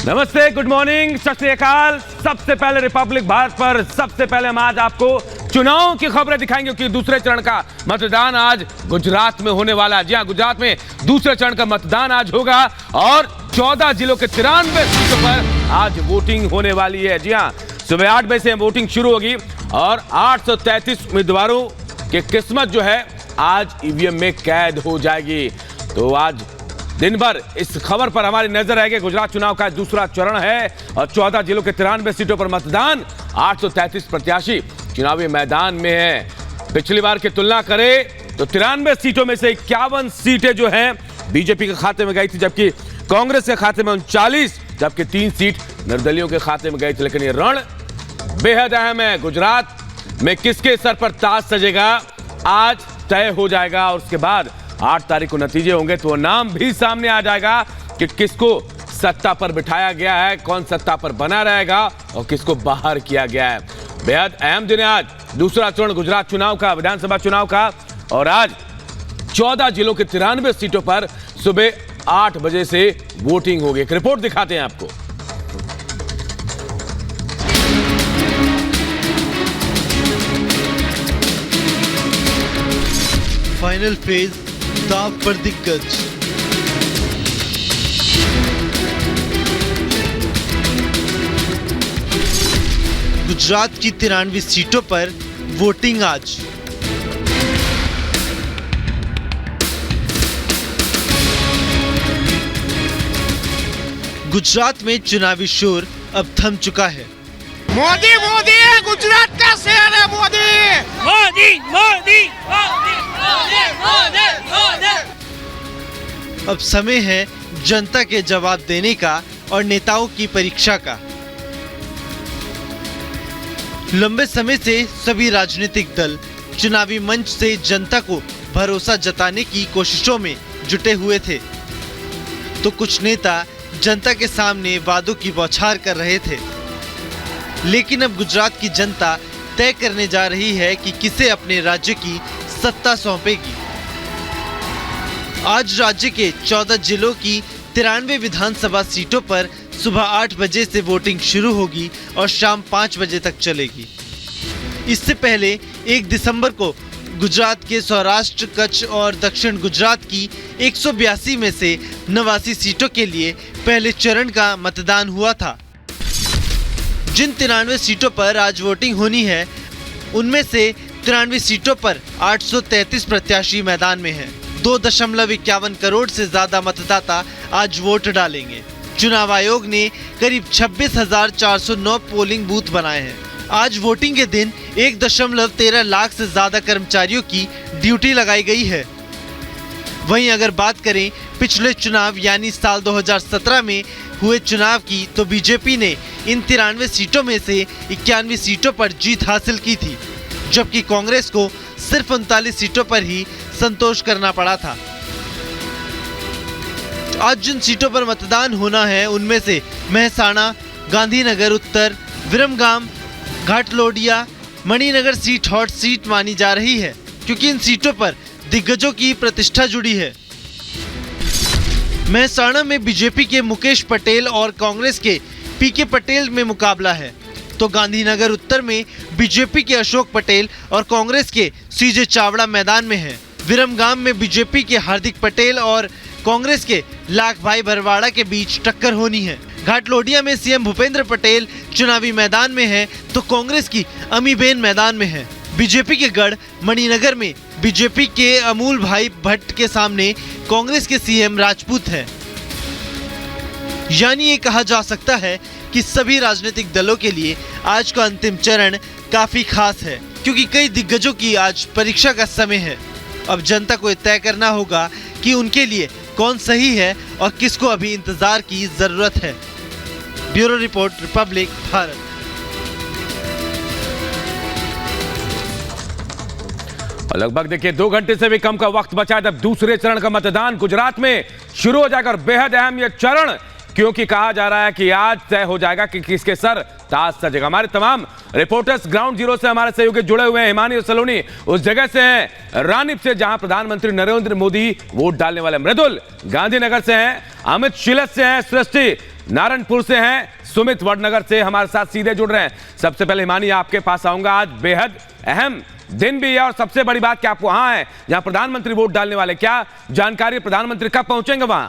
नमस्ते, good morning, सत श्री अकाल। सबसे पहले रिपब्लिक भारत पर सबसे पहले हम आज आपको चुनाव की खबरें दिखाएंगे क्योंकि दूसरे चरण का मतदान आज गुजरात में होने वाला है। जी हां, गुजरात में दूसरे चरण का मतदान आज होगा और 14 जिलों के 93 सीटों पर आज वोटिंग होने वाली है। जी हां, सुबह 8 बजे से वोटिंग शुरू होगी और 833 उम्मीदवारों की किस्मत जो है आज ईवीएम में कैद हो जाएगी। तो आज दिन भर इस खबर पर हमारी नजर रहेगी। गुजरात चुनाव का दूसरा चरण है और 14 जिलों के 93 सीटों पर मतदान। 833 प्रत्याशी चुनावी मैदान में है। पिछली बार की तुलना करें तो 93 सीटों में से 51 सीटें जो हैं बीजेपी के खाते में गई थी, जबकि कांग्रेस के खाते में 39, जबकि 3 सीट निर्दलियों के खाते में गई थी। लेकिन ये रण बेहद अहम है। गुजरात में किसके सर पर ताज सजेगा आज तय हो जाएगा और उसके बाद 8 तारीख को नतीजे होंगे तो नाम भी सामने आ जाएगा कि किसको सत्ता पर बिठाया गया है, कौन सत्ता पर बना रहेगा और किसको बाहर किया गया है। बेहद अहम दिन है आज, दूसरा चरण गुजरात चुनाव का, विधानसभा चुनाव का। और आज 14 जिलों के 93 सीटों पर सुबह 8 बजे से वोटिंग होगी। एक रिपोर्ट दिखाते हैं आपको। फाइनल फेज दांव पर दिग्गज। गुजरात की 93 सीटों पर वोटिंग आज। गुजरात में चुनावी शोर अब थम चुका है। मोदी मोदी है, गुजरात का शहर है मोदी मोदी मोदी मोदी मोदी मोदी। अब समय है जनता के जवाब देने का और नेताओं की परीक्षा का। लंबे समय से सभी राजनीतिक दल चुनावी मंच से जनता को भरोसा जताने की कोशिशों में जुटे हुए थे, तो कुछ नेता जनता के सामने वादों की बौछार कर रहे थे। लेकिन अब गुजरात की जनता तय करने जा रही है कि किसे अपने राज्य की सत्ता सौंपेगी। आज राज्य के 14 जिलों की 93 विधानसभा सीटों पर सुबह 8 बजे से वोटिंग शुरू होगी और शाम 5 बजे तक चलेगी। इससे पहले 1 दिसंबर को गुजरात के सौराष्ट्र, कच्छ और दक्षिण गुजरात की 182 में से 89 सीटों के लिए पहले चरण का मतदान हुआ था। जिन 93 सीटों पर आज वोटिंग होनी है उनमें से 93 सीटों पर 833 प्रत्याशी मैदान में हैं। 2.51 करोड़ से ज्यादा मतदाता आज वोट डालेंगे। चुनाव आयोग ने करीब 26,409 पोलिंग बूथ बनाए हैं। आज वोटिंग के दिन 1.13 लाख से ज्यादा कर्मचारियों की ड्यूटी लगाई गई है। वहीं अगर बात करें पिछले चुनाव यानी साल 2017 में हुए चुनाव की, तो बीजेपी ने इन 93 सीटों में से 91 सीटों पर जीत हासिल की थी, जबकि कांग्रेस को सिर्फ 39 सीटों पर ही संतोष करना पड़ा था। आज जिन सीटों पर मतदान होना है उनमें से Mehsana, Gandhinagar Uttar, Viramgam, Ghatlodia, Maninagar seat hot seat मानी जा रही है क्योंकि इन सीटों पर दिग्गजों की प्रतिष्ठा जुड़ी है। मेहसाणा में बीजेपी के मुकेश पटेल और कांग्रेस के पीके पटेल में मुकाबला है, तो गांधीनगर उत्तर में बीजेपी के अशोक पटेल और कांग्रेस के सीजे चावड़ा मैदान में हैं। विरमगाम में बीजेपी के हार्दिक पटेल और कांग्रेस के लाख भाई भरवाड़ा के बीच टक्कर होनी है। घाटलोडिया में सीएम भूपेंद्र पटेल चुनावी मैदान में है, तो कांग्रेस की अमीबेन मैदान में है। बीजेपी के गढ़ मणिनगर में बीजेपी के अमूल भाई भट्ट के सामने कांग्रेस के सीएम राजपूत हैं। यानी ये कहा जा सकता है कि सभी राजनीतिक दलों के लिए आज का अंतिम चरण काफी खास है क्योंकि कई दिग्गजों की आज परीक्षा का समय है। अब जनता को तय करना होगा कि उनके लिए कौन सही है और किसको अभी इंतजार की जरूरत है। Bureau report, Republic Bharat. लगभग देखिए 2 घंटे से भी कम का वक्त बचा है जब दूसरे चरण का मतदान गुजरात में शुरू हो जाएगा और बेहद अहम यह चरण क्योंकि कहा जा रहा है कि आज तय हो जाएगा कि किसके सर ताज सजेगा। हमारे तमाम रिपोर्टर्स ग्राउंड जीरो से हमारे सहयोगी जुड़े हुए हैं। हिमानी और सलोनी उस जगह से हैं रानीप से जहां प्रधानमंत्री नरेंद्र मोदी वोट डालने वाले, मृदुल गांधीनगर से हैं, अमित शिलत से हैं, सृष्टि नारायणपुर से हैं, सुमित वडनगर से हमारे साथ सीधे जुड़ रहे हैं। सबसे पहले हिमानी आपके पास आऊंगा। आज बेहद अहम दिन भी है और सबसे बड़ी बात कि आप वहां हैं जहां प्रधानमंत्री वोट डालने वाले, क्या जानकारी, प्रधानमंत्री कब पहुंचेंगे वहां?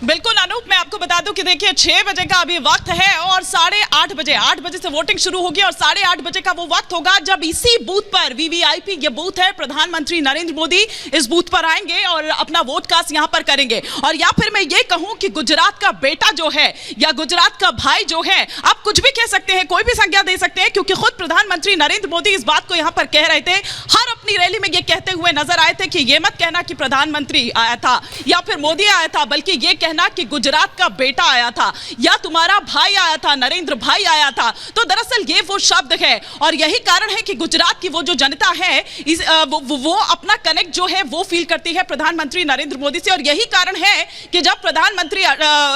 बिल्कुल अनूप, मैं आपको बता दूं कि देखिए 6 बजे का अभी वक्त है और 8:30 बजे 8 बजे से वोटिंग शुरू होगी और 8:30 बजे का वो वक्त होगा जब इसी बूथ पर वीवीआईपी ये बूथ है, प्रधानमंत्री नरेंद्र मोदी इस बूथ पर आएंगे और अपना वोट कास्ट यहां पर करेंगे। और या फिर मैं ये कहूं कि गुजरात का बेटा जो है या गुजरात का भाई जो है, आप कुछ भी कह सकते हैं, कोई भी संज्ञा दे सकते हैं, क्योंकि खुद प्रधानमंत्री नरेंद्र मोदी इस बात को यहां पर कह रहे थे, हर अपनी रैली में ये कहते हुए नजर आए थे कि ये मत कहना कि प्रधानमंत्री आया था या फिर मोदी आया था, बल्कि ये कहना कि गुजरात का बेटा आया था या तुम्हारा भाई आया था, नरेंद्र भाई आया था। तो दरअसल ये वो शब्द है और यही कारण है कि गुजरात की वो जो जनता है वो अपना कनेक्ट जो है वो फील करती है प्रधानमंत्री नरेंद्र मोदी से। और यही कारण है कि जब प्रधानमंत्री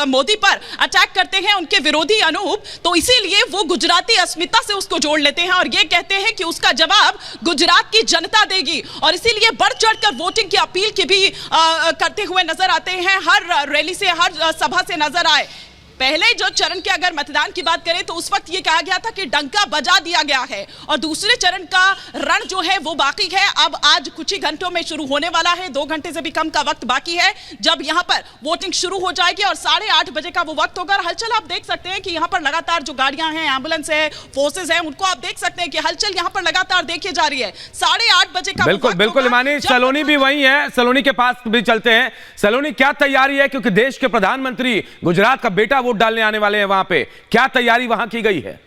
मोदी पर अटैक करते हैं उनके विरोधी अनूप, तो इसीलिए वो गुजराती अस्मिता से उसको जोड़ लेते हैं और ये कहते हैं कि उसका जवाब गुजरात की जनता देगी। और इसीलिए बढ़ चढ़कर वोटिंग की अपील की भी करते हुए नजर आते हैं, हर रैली से, हर सभा से नजर आए। पहले जो चरण के अगर मतदान की बात करें तो उस वक्त ये कहा गया था कि डंका बजा दिया गया है और दूसरे चरण का रण जो है वो बाकी है। अब आज कुछ ही घंटों में शुरू होने वाला है, 2 घंटे से भी कम का वक्त बाकी है जब यहां पर वोटिंग शुरू हो जाएगी और 8:30 बजे का वो वक्त होगा। हलचल आप देख सकते हैं कि यहां पर लगातार जो गाड़ियां हैं, एम्बुलेंस है, फोर्सेज है, उनको आप देख सकते हैं कि हलचल यहां पर लगातार देखी जा रही है। 8:30 बजे का बिल्कुल बिल्कुल हिमानी, सलोनी भी वही है, सलोनी के पास भी चलते हैं। सलोनी, क्या तैयारी है, क्योंकि देश के प्रधानमंत्री गुजरात का बेटा वोट डालने आने वाले हैं, वहां पे क्या तैयारी वहां की गई है?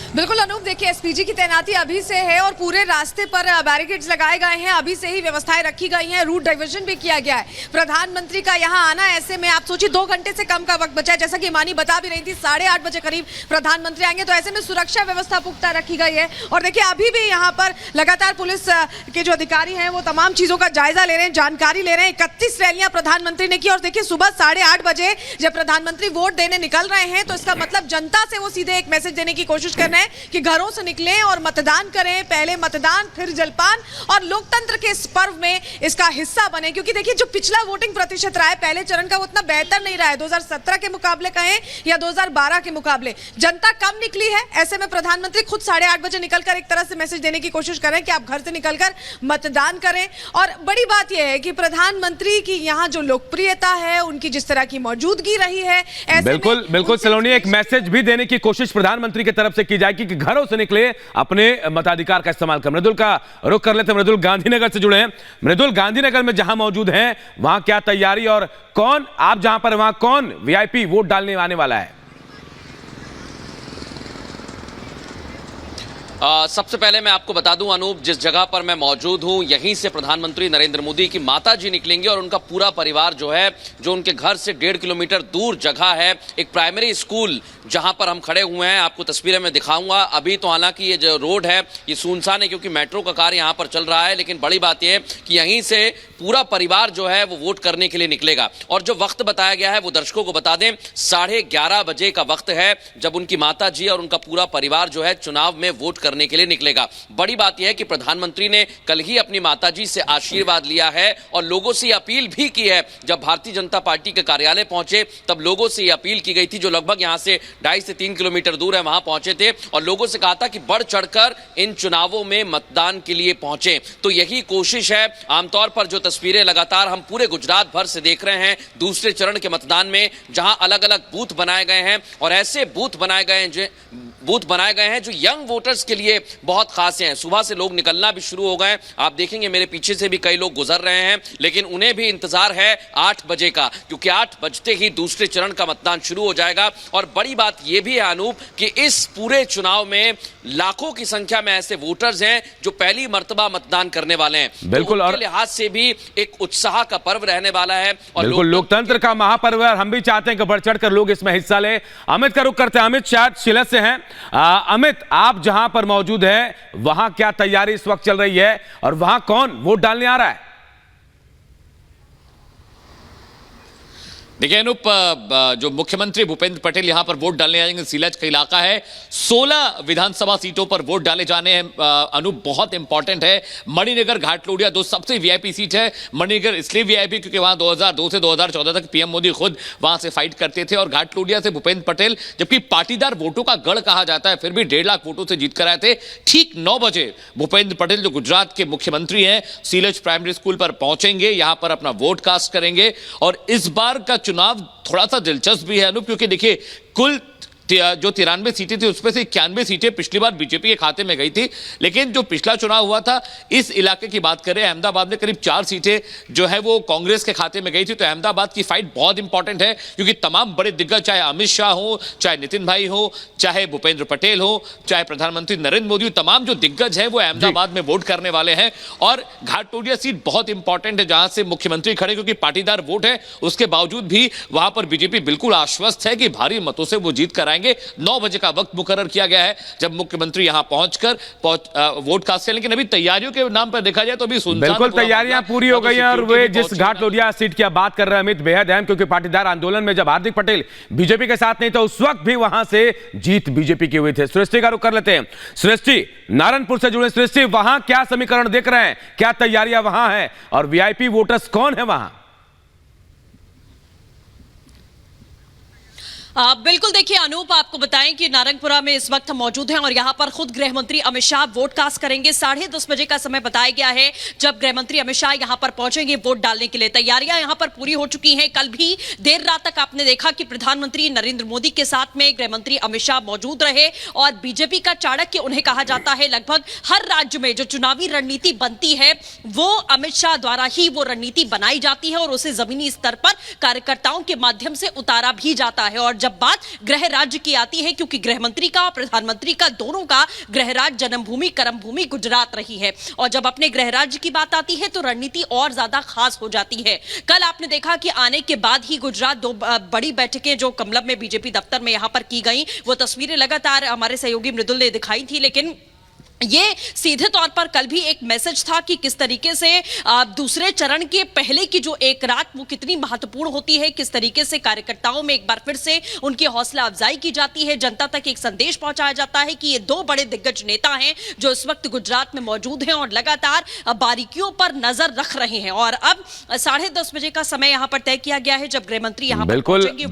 बिल्कुल अनूप, देखिए एसपीजी की तैनाती अभी से है और पूरे रास्ते पर बैरिकेड्स लगाए गए हैं, अभी से ही व्यवस्थाएं रखी गई हैं, रूट डाइवर्जन भी किया गया है। प्रधानमंत्री का यहां आना, ऐसे में आप सोचिए 2 घंटे से कम का वक्त बचा है, जैसा कि मानी बता भी रही थी 8:30 बजे करीब प्रधानमंत्री आएंगे, तो ऐसे में सुरक्षा व्यवस्था पुख्ता रखी गई है। और देखिए अभी भी यहाँ पर लगातार पुलिस के जो अधिकारी हैं वो तमाम चीजों का जायजा ले रहे हैं, जानकारी ले रहे हैं। 31 रैलियां प्रधानमंत्री ने की और देखिए सुबह 8:30 बजे जब प्रधानमंत्री वोट देने निकल रहे हैं तो इसका मतलब जनता से वो सीधे एक मैसेज देने की कोशिश कर रहे हैं कि घरों से निकलें और मतदान करें, पहले मतदान फिर जलपान, और लोकतंत्र के इस पर्व में इसका हिस्सा बने। क्योंकि देखिए जो पिछला वोटिंग प्रतिशत रहा है पहले चरण का वो उतना बेहतर नहीं रहा है, 2017 के मुकाबले कहें या 2012 के मुकाबले जनता कम निकली है। ऐसे में प्रधानमंत्री खुद 8:30 बजे निकलकर एक तरह से मैसेज देने की कोशिश करें कि आप घर से निकलकर मतदान करें। और बड़ी बात यह है कि प्रधानमंत्री की यहाँ जो लोकप्रियता है, उनकी जिस तरह की मौजूदगी रही है, बिल्कुल बिल्कुल सलोनी, एक मैसेज भी देने की कोशिश प्रधानमंत्री की तरफ से की जाएगी कि घरों से निकले, अपने मताधिकार का इस्तेमाल कर। मृदुल का रुख कर लेते हैं, मृदुल गांधीनगर से जुड़े हैं। मृदुल, गांधीनगर में जहां मौजूद हैं वहां क्या तैयारी और कौन, आप जहां पर वहां कौन वीआईपी वोट डालने आने वाला है? सबसे पहले मैं आपको बता दूं अनूप, जिस जगह पर मैं मौजूद हूं यहीं से प्रधानमंत्री नरेंद्र मोदी की माताजी निकलेंगे और उनका पूरा परिवार जो है, जो उनके घर से 1.5 किलोमीटर दूर जगह है, एक प्राइमरी स्कूल जहां पर हम खड़े हुए हैं, आपको तस्वीरें में दिखाऊंगा। अभी तो हालांकि ये जो रोड है ये सुनसान है क्योंकि मेट्रो का कार्य यहां पर चल रहा है, लेकिन बड़ी बात यह है कि यहीं से पूरा परिवार जो है वो वोट करने के लिए निकलेगा। और जो वक्त बताया गया है वो दर्शकों को बता दें, 11:30 बजे का वक्त है जब उनकी माताजी और उनका पूरा परिवार जो है चुनाव में वोट करने के लिए निकलेगा। बड़ी बात यह है कि प्रधानमंत्री ने कल ही अपनी माताजी से आशीर्वाद लिया है और लोगों से अपील भी की है। जब भारतीय जनता पार्टी के कार्यालय पहुंचे तब लोगों से अपील की गई थी, जो लगभग यहां से 2.5 से 3 किलोमीटर दूर है, वहां पहुंचे थे और लोगों से कहा था कि बढ़ चढ़कर इन चुनावों में मतदान के लिए पहुंचे। तो यही कोशिश है। आमतौर पर जो तस्वीरें लगातार हम पूरे गुजरात भर से देख रहे हैं दूसरे चरण के मतदान में, जहां अलग अलग बूथ बनाए गए हैं और ऐसे बूथ बनाए गए हैं जो यंग वोटर्स के लिए बहुत खास हैं। सुबह से लोग निकलना भी शुरू हो गए, आप देखेंगे मेरे पीछे से भी कई लोग गुजर रहे हैं, लेकिन उन्हें भी इंतजार है 8 बजे का, क्योंकि 8 बजते ही दूसरे चरण का मतदान शुरू हो जाएगा। और बड़ी बात यह भी है अनूप कि इस पूरे चुनाव में लाखों की संख्या में ऐसे वोटर्स हैं जो पहली मर्तबा मतदान करने वाले हैं। बिल्कुल, तो लिहाज से भी एक उत्साह का पर्व रहने वाला है और बिल्कुल लोकतंत्र का महापर्व है। हम भी चाहते हैं कि बढ़ चढ़ कर लोग इसमें हिस्सा ले। अमित का रुख करते हैं, अमित शायद शिलत से हैं। अमित, आप जहां पर मौजूद हैं वहां क्या तैयारी इस वक्त चल रही है और वहां कौन वोट डालने आ रहा है? देखिए अनूप, जो मुख्यमंत्री भूपेंद्र पटेल यहां पर वोट डालने आएंगे, सीलज का इलाका है, 16 विधानसभा सीटों पर वोट डाले जाने हैं। अनूप, बहुत इंपॉर्टेंट है। मणिनगर, घाटलोडिया दो सबसे वीआईपी सीट है। मणिनगर इसलिए वीआईपी क्योंकि वहां 2002 से 2014 तक पीएम मोदी खुद वहां से फाइट करते थे, और घाटलोडिया से भूपेंद्र पटेल, जबकि पाटीदार वोटों का गढ़ कहा जाता है, फिर भी 1.5 लाख वोटों से जीत कर आए थे। ठीक 9 बजे भूपेंद्र पटेल जो गुजरात के मुख्यमंत्री हैं, सीलज प्राइमरी स्कूल पर पहुंचेंगे, यहां पर अपना वोट कास्ट करेंगे। और इस बार का चुनाव थोड़ा सा दिलचस्प भी है अनूप, क्योंकि देखिए कुल जो 93 सीटें थी उसमें से 91 सीटें पिछली बार बीजेपी के खाते में गई थी। लेकिन जो पिछला चुनाव हुआ था, इस इलाके की बात करें, अहमदाबाद में करीब 4 सीटें जो है वो कांग्रेस के खाते में गई थी। तो अहमदाबाद की फाइट बहुत इंपॉर्टेंट है, क्योंकि तमाम बड़े दिग्गज, चाहे अमित शाह हो, चाहे नितिन भाई हो, चाहे भूपेंद्र पटेल हो, चाहे प्रधानमंत्री नरेंद्र मोदी हो, तमाम जो दिग्गज हैं वो अहमदाबाद में वोट करने वाले हैं। और घाटलोडिया सीट बहुत इंपॉर्टेंट है, जहां से मुख्यमंत्री खड़े, क्योंकि पाटीदार वोट है, उसके बावजूद भी वहां पर बीजेपी बिल्कुल आश्वस्त है कि भारी मतों से वो जीत कर आएंगे। 9 बजे का वक्त मुकर्रर किया गया है जब मुख्यमंत्री यहां पहुंचकर वोट कास्ट। लेकिन अभी तैयारियों के नाम पर देखा जाए तो अभी बिल्कुल तैयारियां पूरी हो गई हैं। और वे जिस घाटलोडिया सीट की आप बात कर रहे हैं अमित, बेहद अहम, क्योंकि पाटीदार आंदोलन में जब हार्दिक पटेल बीजेपी के साथ नहीं तो उस वक्त भी वहां से जीत बीजेपी की हुई थी। सृष्टि का रुख कर लेते हैं। सृष्टि, नारायणपुर से जुड़े सृष्टि, वहां क्या समीकरण देख रहे हैं, क्या तैयारियां वहां है, और वीआईपी वोटर्स कौन है वहां? बिल्कुल, देखिए अनूप, आपको बताएं कि नारंगपुरा में इस वक्त मौजूद हैं और यहां पर खुद गृह मंत्री अमित शाह वोट कास्ट करेंगे। 10:30 बजे का समय बताया गया है जब गृह मंत्री अमित शाह यहां पर पहुंचेंगे वोट डालने के लिए। तैयारियां यहां पर पूरी हो चुकी हैं। कल भी देर रात तक आपने देखा कि प्रधानमंत्री नरेंद्र मोदी के साथ में गृह मंत्री अमित शाह मौजूद रहे, और बीजेपी का चाणक्य उन्हें कहा जाता है। लगभग हर राज्य में जो चुनावी रणनीति बनती है वो अमित शाह द्वारा ही वो रणनीति बनाई जाती है, और उसे जमीनी स्तर पर कार्यकर्ताओं के माध्यम से उतारा भी जाता है। और जब बात गृह राज्य की आती है, क्योंकि गृह मंत्री का, प्रधानमंत्री का, दोनों का गृह राज्य, जन्मभूमि, कर्मभूमि गुजरात रही है, और जब अपने गृह राज्य की बात आती है तो रणनीति और ज्यादा खास हो जाती है। कल आपने देखा कि आने के बाद ही गुजरात 2 बड़ी बैठकें जो कमलम में बीजेपी दफ्तर में यहां पर की गई, वो तस्वीरें लगातार हमारे सहयोगी मृदुल ने दिखाई थी। लेकिन ये सीधे तौर पर कल भी एक मैसेज था कि किस तरीके से दूसरे चरण के पहले की जो एक रात वो कितनी महत्वपूर्ण होती है, किस तरीके से कार्यकर्ताओं में एक बार फिर से उनकी हौसला अफजाई की जाती है, जनता तक एक संदेश पहुंचाया जाता है कि ये 2 बड़े दिग्गज नेता हैं जो इस वक्त गुजरात में मौजूद हैं और लगातार बारीकियों पर नजर रख रहे हैं। और अब 10:30 बजे का समय यहां पर तय किया गया है जब गृह मंत्री यहां पर पहुंचेंगे।